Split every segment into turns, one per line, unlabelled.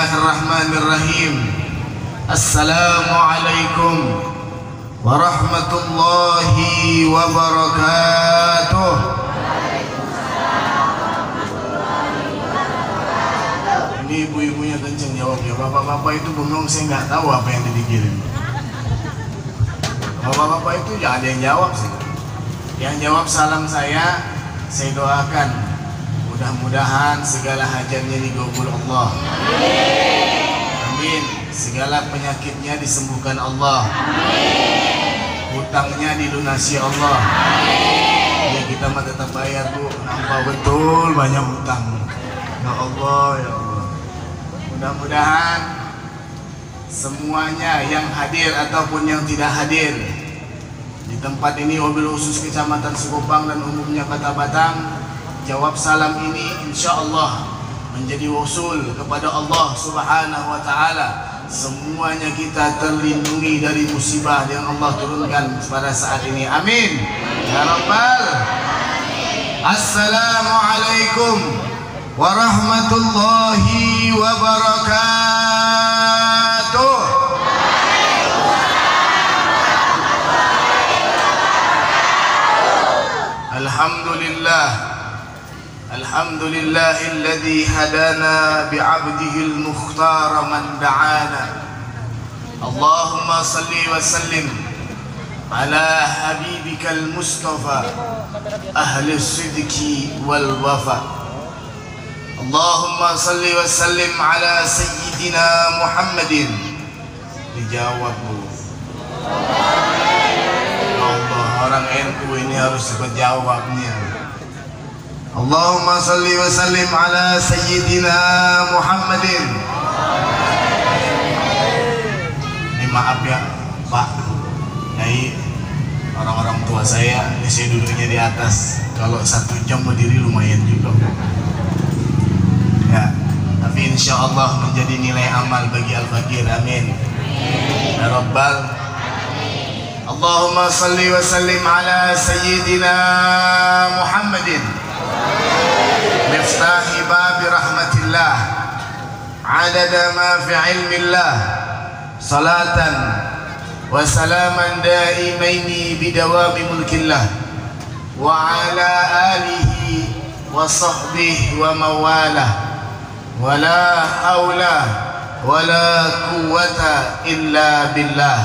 Bismillahirrahmanirrahim. Assalamualaikum warahmatullahi wabarakatuh. Ini ibu-ibunya kenceng jawabnya. Bapak-bapak itu bengong, saya nggak tahu apa yang dipikirin. Bapak-bapak itu jangan ada yang jawab sih. Yang jawab salam saya doakan mudah-mudahan segala hajatnya dikabul Allah. Amin. Segala penyakitnya disembuhkan Allah. Hutangnya dilunasi Allah. Ya kita mah tetap bayar bu, nampak betul banyak hutang. Ya Allah, ya Allah. Mudah-mudahan semuanya yang hadir ataupun yang tidak hadir di tempat ini, wabil khusus Kecamatan Sekupang dan umumnya Kota Batang, jawab salam ini insya Allah menjadi wusul kepada Allah Subhanahu wa Ta'ala. Semuanya kita terlindungi dari musibah yang Allah turunkan pada saat ini. Amin ya Rabbal. Assalamualaikum warahmatullahi wabarakatuh. Alhamdulillah. Alhamdulillahilladzi hadana bi'abdihil mukhtar man da'ana. Allahumma salli wa sallim ala habibikal mustafa ahli sidqi wal wafa. Allahumma salli wa sallim ala sayyidina Muhammadin. Dijawab bu. Allah, orang NU ini harus cepat jawabnya. Allahumma salli wa sallim ala sayyidina Muhammadin. Ini maaf ya Pak Nyai, orang-orang tua saya ini saya duduknya di atas. Kalau 1 jam berdiri lumayan juga ya, tapi insya Allah menjadi nilai amal bagi Al-Fakir. Amin ya Rabbal. Allahumma salli wa sallim ala sayyidina Muhammadin miftahi babi rahmatillah adada ma fi ilmillah salatan wa salaman daimaini bidawami mulkillah wa ala alihi wa sahbihi wa mawalah wa la hawla wa la quwwata illa billah.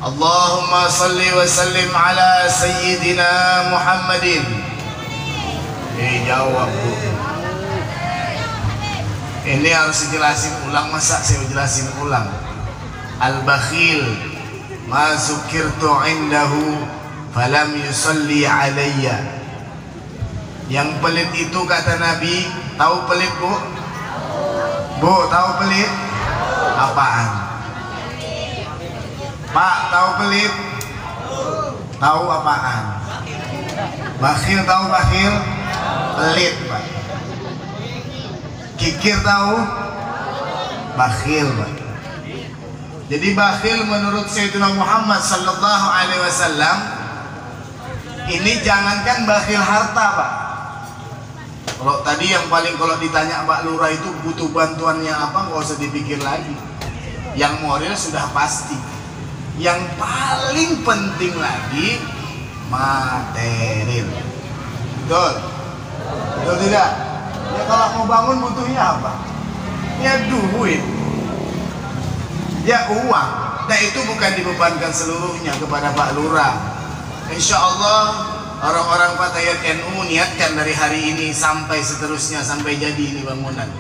Allahumma salli wa sallim ala sayyidina Muhammadin. Jawab bu. Ini harus dijelasin ulang, masa saya jelasin ulang? Al-bakhil ma zukirtu indahu falam yusalli alayya. Yang pelit itu kata Nabi, tahu pelit bu? Bu, tahu pelit? Apaan? Pak, tahu pelit? Tahu apaan? Bakhil, tahu bakhil? Pelit Pak. Kikir tahu? Bakhil Pak. Jadi bakhil menurut Sayyidina Muhammad sallallahu alaihi wasallam ini jangankan bakhil harta Pak. Kalau tadi yang paling, kalau ditanya Pak Lurah itu butuh bantuannya apa, nggak usah dipikir lagi. Yang moral sudah pasti. Yang paling penting lagi material. Betul? Betul tidak? Ya kalau mau bangun butuhnya apa? Ya duit, ya uang. Nah itu bukan dibebankan seluruhnya kepada Pak Lurah. Insya Allah orang-orang Fatayat NU niatkan dari hari ini sampai seterusnya, sampai jadi ini bangunan.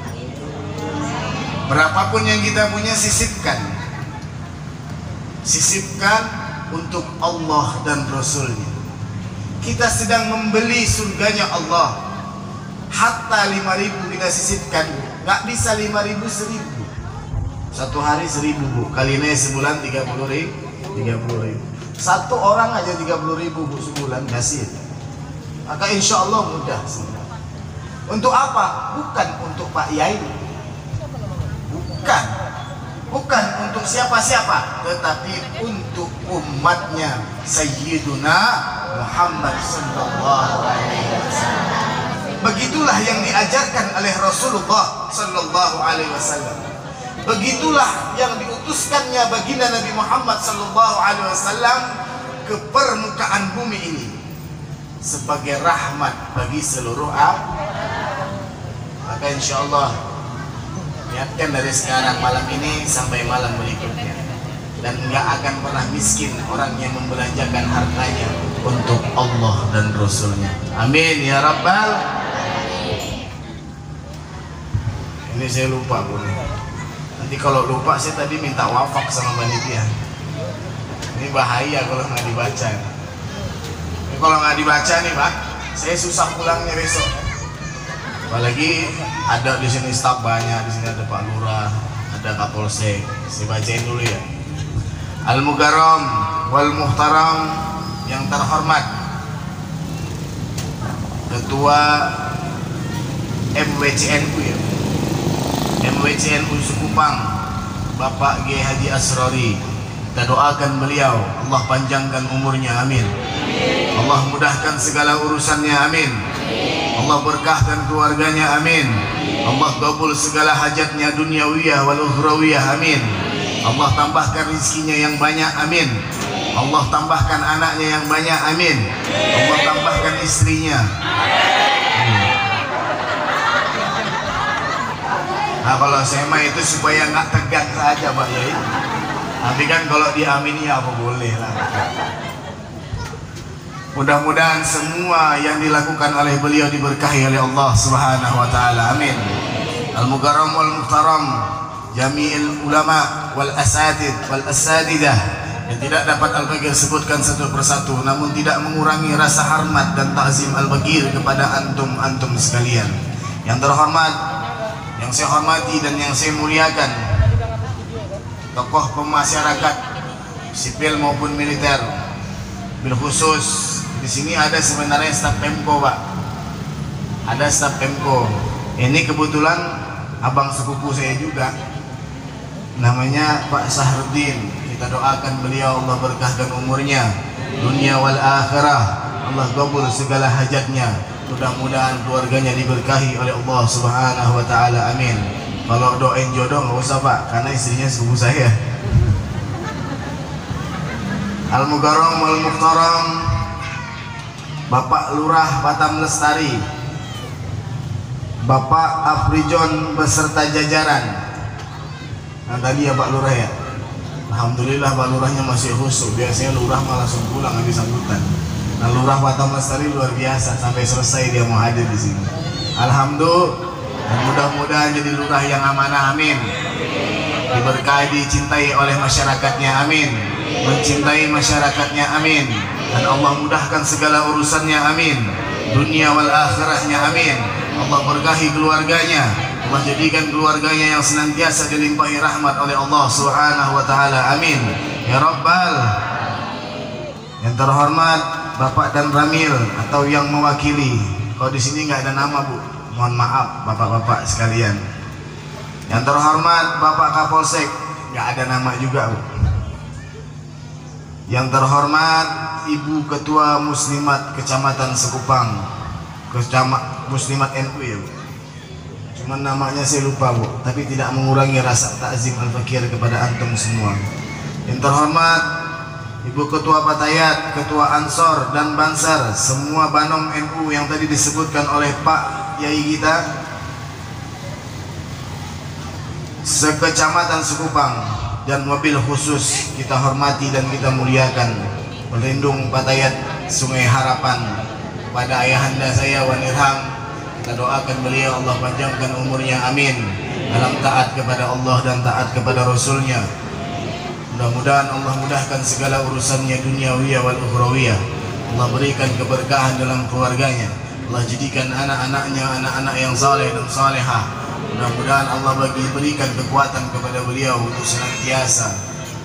Berapapun yang kita punya sisipkan. Sisipkan untuk Allah dan Rasulnya. Kita sedang membeli surganya Allah. Hatta 5.000 kita sisipkan, nggak bisa 5.000 1.000. Satu hari 1.000 bu, kalinya sebulan 30.000. Satu orang aja 30.000 bu sebulan kasih. Maka insya Allah mudah semua. Untuk apa? Bukan untuk Pak Yai, bukan untuk siapa-siapa, tetapi untuk umatnya Sayyiduna Muhammad sallallahu alaihi wasallam. Begitulah yang diajarkan oleh Rasulullah sallallahu alaihi wasallam. Begitulah yang diutuskannya baginda Nabi Muhammad SAW ke permukaan bumi ini sebagai rahmat bagi seluruh alam. Maka insya Allah niatkan dari sekarang malam ini sampai malam berikutnya, dan nggak akan pernah miskin orang yang membelanjakan hartanya untuk Allah dan Rasulnya. Amin ya Rabbal. Ini saya lupa Bu. Nanti kalau lupa saya tadi minta wafak sama panitia. Ini bahaya kalau nggak dibaca. Ini kalau nggak dibaca nih Pak, saya susah pulangnya besok. Apalagi ada di sini staf banyak, di sini ada Pak Lurah, ada Kapolsek. Saya bacain dulu ya. Al-Mukarram wal Muhtaram, yang terhormat Ketua MWCNU ya, MWCNU Sukupang, Bapak G. Haji Asrori. Kita doakan beliau, Allah panjangkan umurnya, amin. Allah mudahkan segala urusannya, amin. Allah berkahkan keluarganya, amin. Allah kabul segala hajatnya duniawiyah wal ukhrawiyah, amin. Allah tambahkan rizkinya yang banyak, amin. Allah tambahkan anaknya yang banyak, amin. Allah tambahkan istrinya, amin. Nah kalau saya mah itu supaya nggak tegang saja Pak Yai. Tapi kan kalau diamini apa boleh lah. Mudah-mudahan semua yang dilakukan oleh beliau diberkahi oleh Allah Subhanahu wa taala. Amin. Al-Mukarram wal Muhtaram, jami'il ulama wal asatid wal asadidah, yang tidak dapat Al-Bagir sebutkan satu persatu, namun tidak mengurangi rasa hormat dan ta'zim Al-Bagir kepada antum sekalian. Yang terhormat, yang saya hormati dan yang saya muliakan, tokoh pemasyarakat sipil maupun militer, bil khusus di sini ada sebenarnya staf Pemko Pak, ada staf Pemko. Ini kebetulan abang sepupu saya juga, namanya Pak Sahrudin. Kita doakan beliau, Allah berkahkan umurnya dunia wal akhirah, Allah kabul segala hajatnya, mudah-mudahan keluarganya diberkahi oleh Allah Subhanahu wa taala, amin. Kalau doain jodoh nggak usah Pak, karena istrinya sepupu saya. Al-Mukarram wal Muhtaram, Bapak Lurah Batam Lestari, Bapak Afrijon beserta jajaran. Nah tadi ya Pak Lurah ya, alhamdulillah Pak Lurahnya masih khusyuk. Biasanya Lurah malah langsung pulang habis sambutan. Nah Lurah Batam Lestari luar biasa, sampai selesai dia mau hadir di sini. Alhamdulillah, dan mudah-mudahan jadi lurah yang amanah, amin. Diberkahi, dicintai oleh masyarakatnya, amin. Mencintai masyarakatnya, amin. Dan Allah mudahkan segala urusannya, amin. Dunia wal akhirahnya, amin. Allah berkahi keluarganya, Allah jadikan keluarganya yang senantiasa dilimpahi rahmat oleh Allah Subhanahu wa taala, amin ya Rabbal. Yang terhormat Bapak dan Ramil atau yang mewakili, kalau di sini nggak ada nama Bu, mohon maaf bapak-bapak sekalian. Yang terhormat Bapak Kapolsek, nggak ada nama juga Bu. Yang terhormat Ibu Ketua Muslimat Kecamatan Sekupang, Muslimat NU ya Bu. Cuman namanya saya lupa Bu, tapi tidak mengurangi rasa takzim Al-Fakir kepada antum semua. Yang terhormat Ibu Ketua Patayat, Ketua Ansor dan Bansar, semua Banom NU yang tadi disebutkan oleh Pak Yai kita sekecamatan Sekupang, dan mobil khusus kita hormati dan kita muliakan pelindung Patayat Sungai Harapan pada ayahanda saya Wanirham. Kita doakan beliau, Allah panjangkan umurnya, amin, dalam taat kepada Allah dan taat kepada Rasulnya. Mudah-mudahan Allah mudahkan segala urusannya duniawiyah wal ukhrawiyah. Allah berikan keberkahan dalam keluarganya. Allah jadikan anak-anaknya anak-anak yang saleh dan salehah. Mudah-mudahan Allah berikan kekuatan kepada beliau untuk senantiasa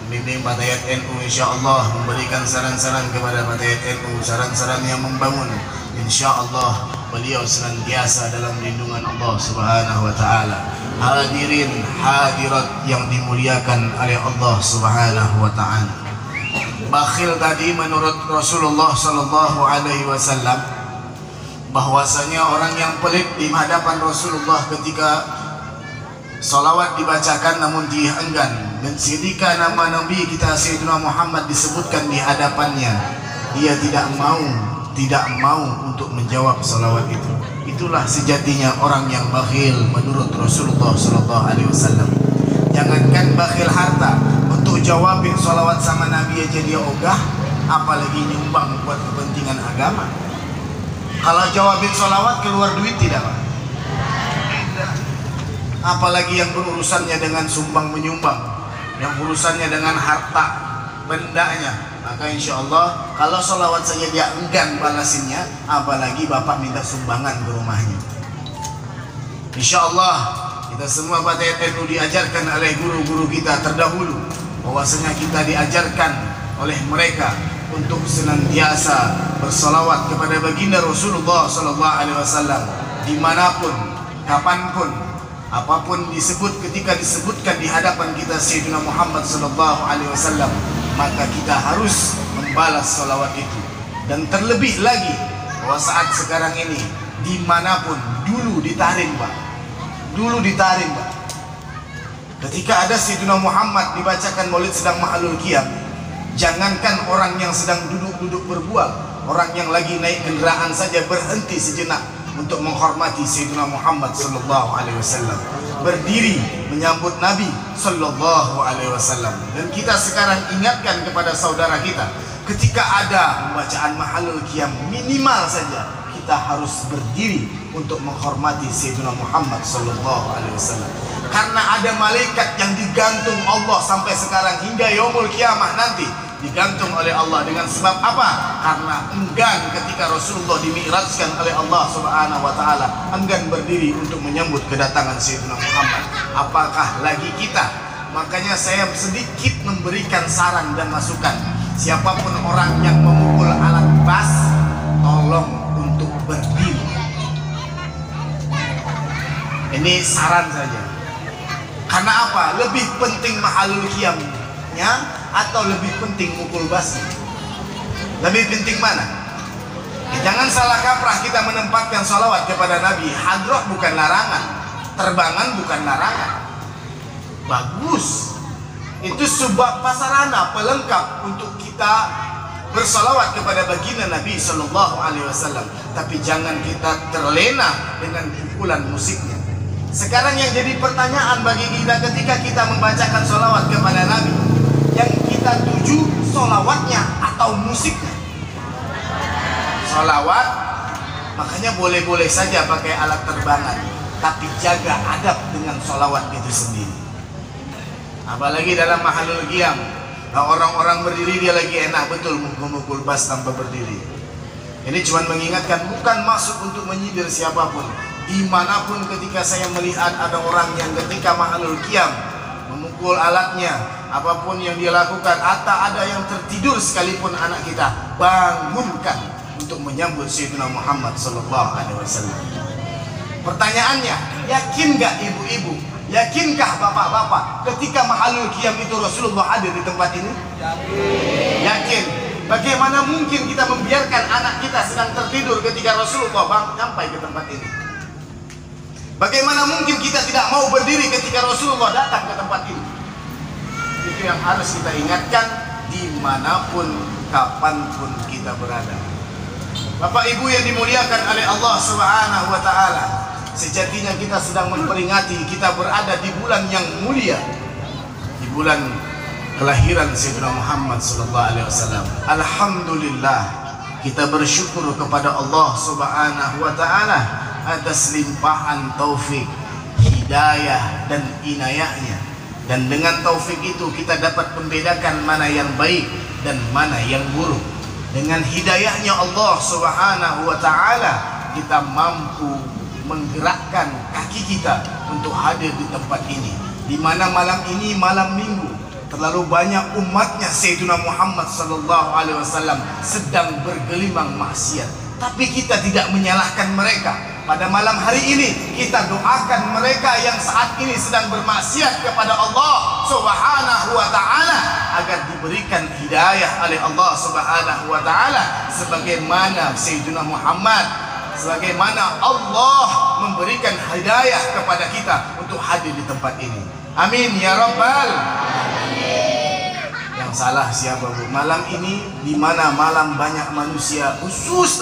membimbing Patayat NU, insyaallah, memberikan saran-saran kepada Patayat NU, saran-saran yang membangun. Insyaallah beliau senantiasa dalam lindungan Allah Subhanahu wa taala. Hadirin hadirat yang dimuliakan oleh Allah Subhanahu wa taala. Bakhil tadi menurut Rasulullah sallallahu alaihi wasallam bahwasanya orang yang pelit di hadapan Rasulullah ketika Salawat dibacakan namun dia enggan. Dan ketika nama Nabi kita Sayyidina Muhammad disebutkan di hadapannya, dia tidak mau untuk menjawab salawat itu. Itulah sejatinya orang yang bakhil menurut Rasulullah SAW. Jangankan bakhil harta, untuk jawabin salawat sama Nabi aja dia ogah, apalagi nyumbang buat kepentingan agama. Kalau jawabin salawat keluar duit tidak, Pak? Apalagi yang berurusannya dengan sumbang menyumbang, yang urusannya dengan harta bendanya. Maka insya Allah kalau sholawat saja dia enggan balasinnya, apalagi bapak minta sumbangan ke rumahnya. Insya Allah kita semua pada NU diajarkan oleh guru-guru kita terdahulu, bahwasanya kita diajarkan oleh mereka untuk senantiasa bersalawat kepada baginda Rasulullah SAW dimanapun, kapanpun, apapun disebut, ketika disebutkan di hadapan kita Sayyidina Muhammad SAW, maka kita harus membalas salawat itu. Dan terlebih lagi bahwa saat sekarang ini dimanapun, dulu ditaring Pak, ketika ada Sayyidina Muhammad dibacakan maulid sedang ma'alul qiyam, jangankan orang yang sedang duduk-duduk berbual, orang yang lagi naik kendaraan saja berhenti sejenak untuk menghormati Sayyidina Muhammad sallallahu alaihi wasallam, berdiri menyambut Nabi sallallahu alaihi wasallam. Dan kita sekarang ingatkan kepada saudara kita, ketika ada pembacaan mahalul qiyam, minimal saja kita harus berdiri untuk menghormati Sayyidina Muhammad sallallahu alaihi wasallam. Karena ada malaikat yang digantung Allah sampai sekarang hingga yaumul kiamah nanti, digantung oleh Allah. Dengan sebab apa? Karena enggan ketika Rasulullah dimi'rajkan oleh Allah Subhanahu wa taala, enggan berdiri untuk menyambut kedatangan Sayyidina Muhammad. Apakah lagi kita? Makanya saya sedikit memberikan saran dan masukan. Siapapun orang yang memukul alat bass, tolong untuk berdiri. Ini saran saja. Karena apa? Lebih penting mahalul qiyamnya atau lebih penting mukul bass? Lebih penting mana? Jangan salah kaprah kita menempatkan salawat kepada Nabi. Hadroh bukan larangan, terbangan bukan larangan. Bagus. Itu sebab prasarana pelengkap untuk kita bersalawat kepada baginda Nabi Sallallahu Alaihi Wasallam. Tapi jangan kita terlena dengan pukulan musiknya. Sekarang yang jadi pertanyaan bagi kita ketika kita membacakan salawat kepada Nabi, yang kita tuju salawatnya atau musiknya? Salawat, makanya boleh-boleh saja pakai alat terbangan, tapi jaga adab dengan salawat itu sendiri. Apalagi dalam mahalul qiyam, orang-orang berdiri dia lagi enak betul memukul bass tanpa berdiri. Ini cuma mengingatkan, bukan maksud untuk menyindir siapapun. Dimanapun ketika saya melihat ada orang yang ketika mahalul qiyam memukul alatnya, apapun yang dia lakukan, atau ada yang tertidur sekalipun anak kita, bangunkan untuk menyambut Sayyidina Muhammad Sallallahu Alaihi Wasallam. Pertanyaannya, yakin gak ibu-ibu, yakinkah bapak-bapak ketika mahalul qiyam itu Rasulullah hadir di tempat ini? Yakin. Bagaimana mungkin kita membiarkan anak kita sedang tertidur ketika Rasulullah sampai ke tempat ini? Bagaimana mungkin kita tidak mau berdiri ketika Rasulullah datang ke tempat ini? Itu yang harus kita ingatkan dimanapun, kapanpun kita berada. Bapak Ibu yang dimuliakan oleh Allah Subhanahu wa Ta'ala, sejatinya kita sedang memperingati kita berada di bulan yang mulia, di bulan kelahiran Sayyidina Muhammad Sallallahu Alaihi Wasallam. Alhamdulillah, kita bersyukur kepada Allah Subhanahu wa Ta'ala atas limpahan taufik, hidayah dan inayahnya. Dan dengan taufik itu kita dapat membedakan mana yang baik dan mana yang buruk. Dengan hidayahnya Allah Subhanahu wa Ta'ala, kita mampu menggerakkan kaki kita untuk hadir di tempat ini, di mana malam ini malam minggu terlalu banyak umatnya Sayyidina Muhammad Sallallahu Alaihi Wasallam sedang bergelimang maksiat, tapi kita tidak menyalahkan mereka. Pada malam hari ini kita doakan mereka yang saat ini sedang bermaksiat kepada Allah Subhanahu wa Ta'ala agar diberikan hidayah oleh Allah Subhanahu wa Ta'ala, sebagaimana Sayyidina Muhammad, sebagaimana Allah memberikan hidayah kepada kita untuk hadir di tempat ini. Amin ya rabbal. Yang salah siapa bu? Malam ini di mana malam banyak manusia, khusus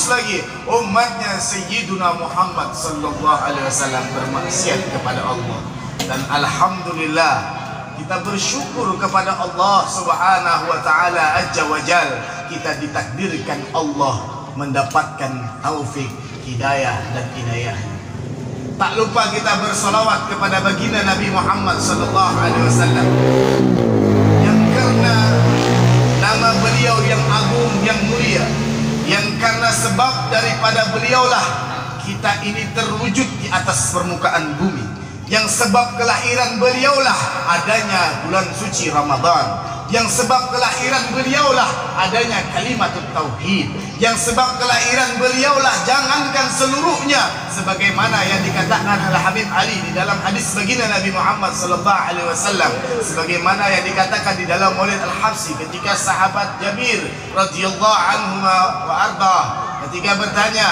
lagi umatnya Sayyiduna Muhammad sallallahu alaihi wasallam bermaksiat kepada Allah. Dan alhamdulillah kita bersyukur kepada Allah Subhanahu wa taala azza wajal, kita ditakdirkan Allah mendapatkan taufik, hidayah dan inayah. Tak lupa kita bersolawat kepada baginda Nabi Muhammad sallallahu alaihi wasallam, yang karena nama beliau yang agung, yang mulia, yang karena sebab daripada beliaulah kita ini terwujud di atas permukaan bumi, yang sebab kelahiran beliaulah adanya bulan suci Ramadan, yang sebab kelahiran beliaulah adanya kalimatut tauhid, yang sebab kelahiran beliaulah jangankan seluruhnya, sebagaimana yang dikatakan oleh Habib Ali di dalam hadis baginda Nabi Muhammad sallallahu alaihi wasallam, sebagaimana yang dikatakan di dalam Maulid Al-Habsyi ketika sahabat Jabir radhiyallahu anhu wa arda ketika bertanya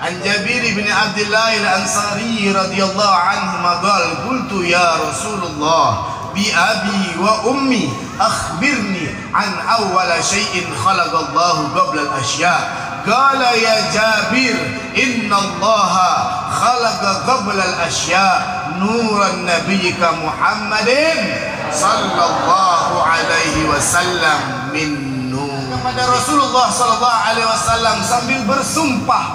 an Jabir bin Abdullah al-Ansari radhiyallahu anhu maqal qultu ya Rasulullah bi abi wa ummi akhbirni an awwala syai'in khalaqallahu qabla al-asya. Qala ya Jabir inna allaha khalaqa qabla al-asya nuran nabiyyika Muhammadin sallallahu alaihi wasallam min nur. Kepada Rasulullah sallallahu alaihi wasallam sambil bersumpah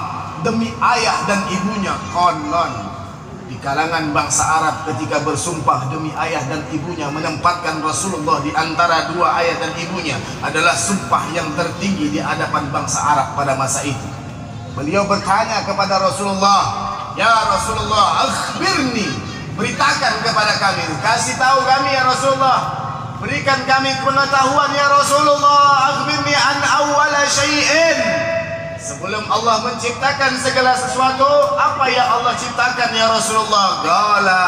demi ayah dan ibunya. Konon di kalangan bangsa Arab ketika bersumpah demi ayah dan ibunya, menempatkan Rasulullah di antara dua ayah dan ibunya adalah sumpah yang tertinggi di hadapan bangsa Arab pada masa itu. Beliau bertanya kepada Rasulullah, ya Rasulullah, akhbirni, beritakan kepada kami, kasih tahu kami ya Rasulullah, berikan kami pengetahuan ya Rasulullah, akhbirni an awwala syai'in, sebelum Allah menciptakan segala sesuatu, apa yang Allah ciptakan ya Rasulullah? Qala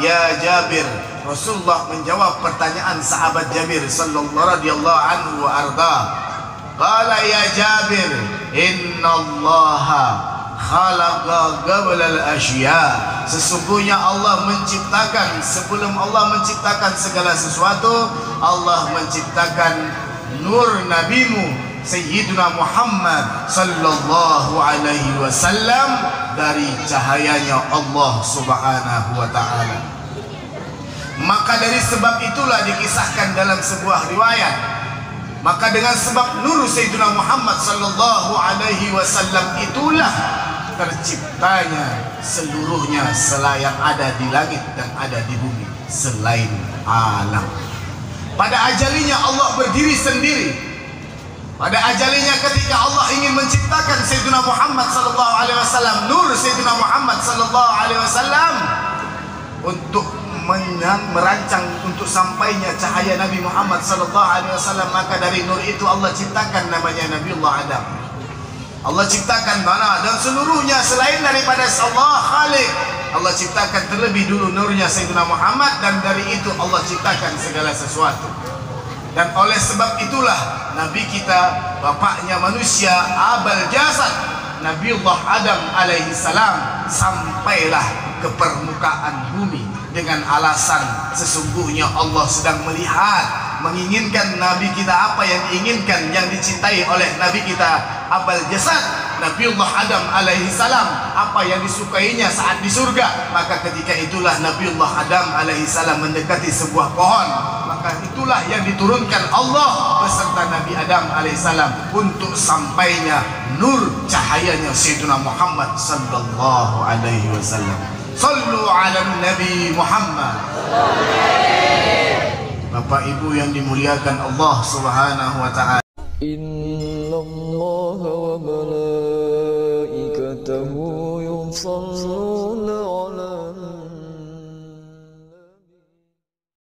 ya Jabir. Rasulullah menjawab pertanyaan sahabat Jabir sallallahu radhiyallahu anhu wa arda. Qala ya Jabir, innallaha khalaqa qabla al-asya. Sesungguhnya Allah menciptakan, sebelum Allah menciptakan segala sesuatu, Allah menciptakan nur nabimu Sayyiduna Muhammad sallallahu alaihi wasallam dari cahayanya Allah subhanahu wa ta'ala. Maka dari sebab itulah dikisahkan dalam sebuah riwayat, maka dengan sebab nur Sayyiduna Muhammad sallallahu alaihi wasallam itulah terciptanya seluruhnya yang ada di langit dan ada di bumi selain alam. Pada ajalinya Allah berdiri sendiri. Pada ajalinya ketika Allah ingin menciptakan Sayyidina Muhammad sallallahu alaihi wasallam, nur Sayyidina Muhammad sallallahu alaihi wasallam, untuk merancang untuk sampainya cahaya Nabi Muhammad sallallahu alaihi wasallam, maka dari nur itu Allah ciptakan namanya Nabiullah Adam. Allah ciptakan mana dan seluruhnya selain daripada Allah Khalik. Allah ciptakan terlebih dulu nurnya Sayyidina Muhammad, dan dari itu Allah ciptakan segala sesuatu. Dan oleh sebab itulah Nabi kita, bapaknya manusia, abal jasad, Nabiullah Adam alaihi salam, sampailah ke permukaan bumi dengan alasan sesungguhnya Allah sedang melihat, menginginkan Nabi kita apa yang diinginkan, yang dicintai oleh Nabi kita abal jasad Nabiullah Adam alaihi salam, apa yang disukainya saat di surga. Maka ketika itulah Nabiullah Adam alaihi salam mendekati sebuah pohon, maka itulah yang diturunkan Allah beserta Nabi Adam alaihissalam untuk sampainya nur cahayanya Sayyidina Muhammad sallallahu alaihi wasallam. Sallu ala Nabi Muhammad. Bapak Ibu yang dimuliakan Allah Subhanahu wa taala.